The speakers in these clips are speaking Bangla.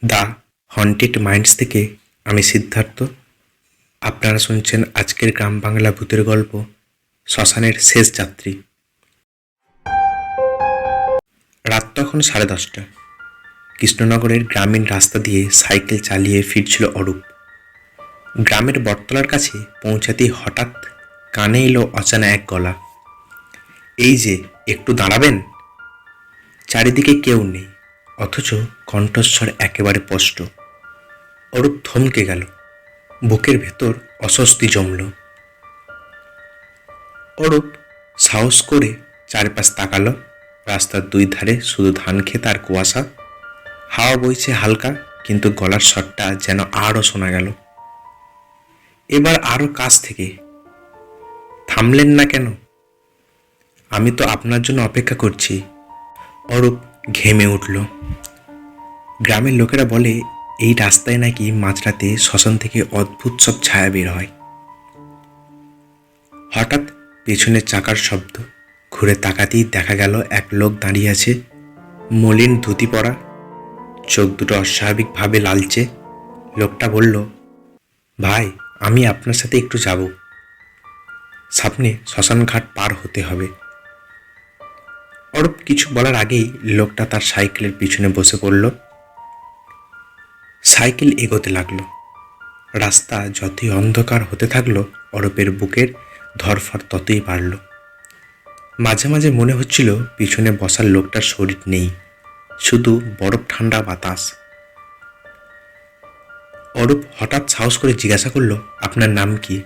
দ্য হন্টেড মাইন্ডস থেকে আমি সিদ্ধার্থ। আপনারা শুনছেন আজকের গ্রাম বাংলা ভূতের গল্প শ্মশানের শেষ যাত্রী। রাত তখন 10:30। কৃষ্ণনগরের গ্রামীণ রাস্তা দিয়ে সাইকেল চালিয়ে ফিরছিল অরূপ। গ্রামের বটতলার কাছে পৌঁছাতেই হঠাৎ কানে এলো অচেনা এক গলা, এই যে একটু দাঁড়াবেন। চারিদিকে কেউ নেই, অথচ কণ্ঠস্বর একেবারে স্পষ্ট। অরূপ থমকে গেল, বুকের ভেতর অস্বস্তি জমল। অরূপ সাহস করে চারপাশ তাকালো। রাস্তার দুই ধারে শুধু ধান ক্ষেত আর কুয়াশা। হাওয়া বইছে হালকা, কিন্তু গলার স্বরটা যেন আরও শোনা গেল। এবার আরও কাছ থেকে, থামলেন না কেন? আমি তো আপনার জন্য অপেক্ষা করছি। অরূপ ঘেমে উঠল। গ্রামের লোকেরা বলে এই রাস্তায় নাকি মাঝরাতে শ্মশান থেকে অদ্ভুত সব ছায়া বের হয়। হঠাৎ পেছনে চাকার শব্দ। ঘুরে তাকাতেই দেখা গেল এক লোক দাঁড়িয়ে আছে, মলিন ধুতি পরা, চোখ দুটো অস্বাভাবিকভাবে লালচে। লোকটা বলল, ভাই, আমি আপনার সাথে একটু যাব। সামনে শ্মশান ঘাট পার হতে হবে। অরূপ কিছু বলার আগেই লোকটা তার সাইকেলের পিছনে বসে পড়ল। সাইকেল এগোতে লাগলো। রাস্তা যতই অন্ধকার হতে থাকলো, অরূপের বুকের ধরফড় ততই বাড়ল। মাঝে মাঝে মনে হচ্ছিল পিছনে বসার লোকটার শরীর নেই, শুধু বরফ ঠান্ডা বাতাস। অরূপ হঠাৎ সাহস করে জিজ্ঞাসা করলো, আপনার নাম কি?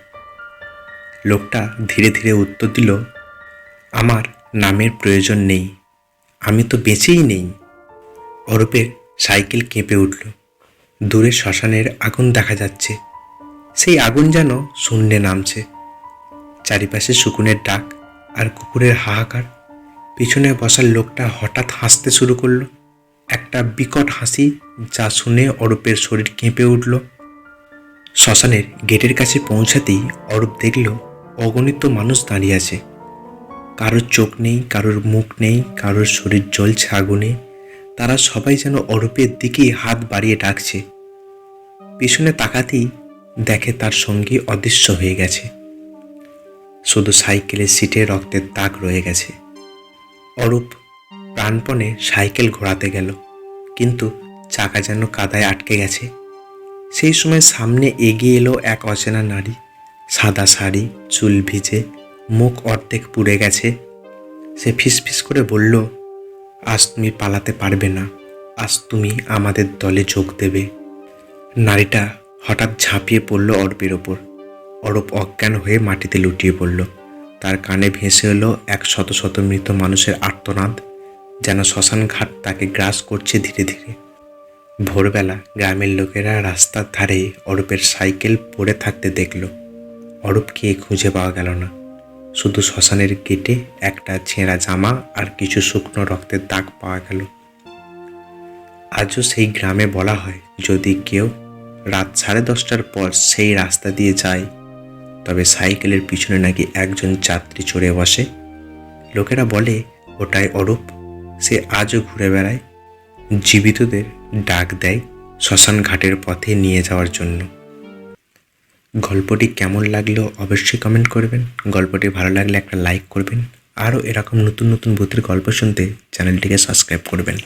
লোকটা ধীরে ধীরে উত্তর দিল, আমার নামের প্রয়োজন নেই, আমি তো বেঁচেই নেই। অরূপের সাইকেল কেঁপে উঠল। দূরে শ্মশানের আগুন দেখা যাচ্ছে, সেই আগুন যেন শূন্যে নামছে। চারিপাশে শকুনের ডাক আর কুকুরের হাহাকার। পিছনে বসার লোকটা হঠাৎ হাসতে শুরু করলো, একটা বিকট হাসি, যা শুনে অরূপের শরীর কেঁপে উঠল। শ্মশানের গেটের কাছে পৌঁছাতেই অরূপ দেখল অগণিত মানুষ দাঁড়িয়ে আছে। কারোর চোখ নেই, কারোর মুখ নেই, কারোর শরীর জ্বলছে আগুনে। তারা সবাই যেন অরূপের দিকেই হাত বাড়িয়ে ডাকছে। পিছনে তাকাতেই দেখে তার সঙ্গী অদৃশ্য হয়ে গেছে, শুধু সাইকেলের সিটে রক্তের দাগ রয়ে গেছে। অরূপ প্রাণপণে সাইকেল ঘোরাতে গেল, কিন্তু চাকা যেন কাদায় আটকে গেছে। সেই সময় সামনে এগিয়ে এলো এক অচেনা নারী, সাদা শাড়ি, চুল ভিজে, মুখ অর্ধেক পুড়ে গেছে। সে ফিসফিস করে বলল, আজ তুমি পালাতে পারবে না, আজ তুমি আমাদের দলে যোগ দেবে। নারীটা হঠাৎ ঝাঁপিয়ে পড়ল অরূপের ওপর। অরূপ অজ্ঞান হয়ে মাটিতে লুটিয়ে পড়ল। তার কানে ভেসে এলো এক শত শত মৃত মানুষের আর্তনাদ, যেন শ্মশান ঘাট তাকে গ্রাস করছে ধীরে ধীরে। ভোরবেলা গ্রামের লোকেরা রাস্তার ধারে অরূপের সাইকেল পড়ে থাকতে দেখল। অরূপকে খুঁজে পাওয়া গেল না, শুধু শ্মশানের গেটে একটা ছেঁড়া জামা আর কিছু শুকনো রক্তের দাগ পাওয়া গেল। আজও সেই গ্রামে বলা হয়, যদি কেউ রাত 10:30টার পর সেই রাস্তা দিয়ে যায়, তবে সাইকেলের পিছনে নাকি একজন যাত্রী চড়ে বসে। লোকেরা বলে ওটাই অরূপ। সে আজও ঘুরে বেড়ায়, জীবিতদের ডাক দেয় শ্মশান ঘাটের পথে নিয়ে যাওয়ার জন্য। গল্পটি কেমন লাগলো অবশ্যই কমেন্ট করবেন। গল্পটি ভালো লাগলে একটা লাইক করবেন। আরও এরকম নতুন নতুন ভূতের গল্প শুনতে চ্যানেলটিকে সাবস্ক্রাইব করবেন।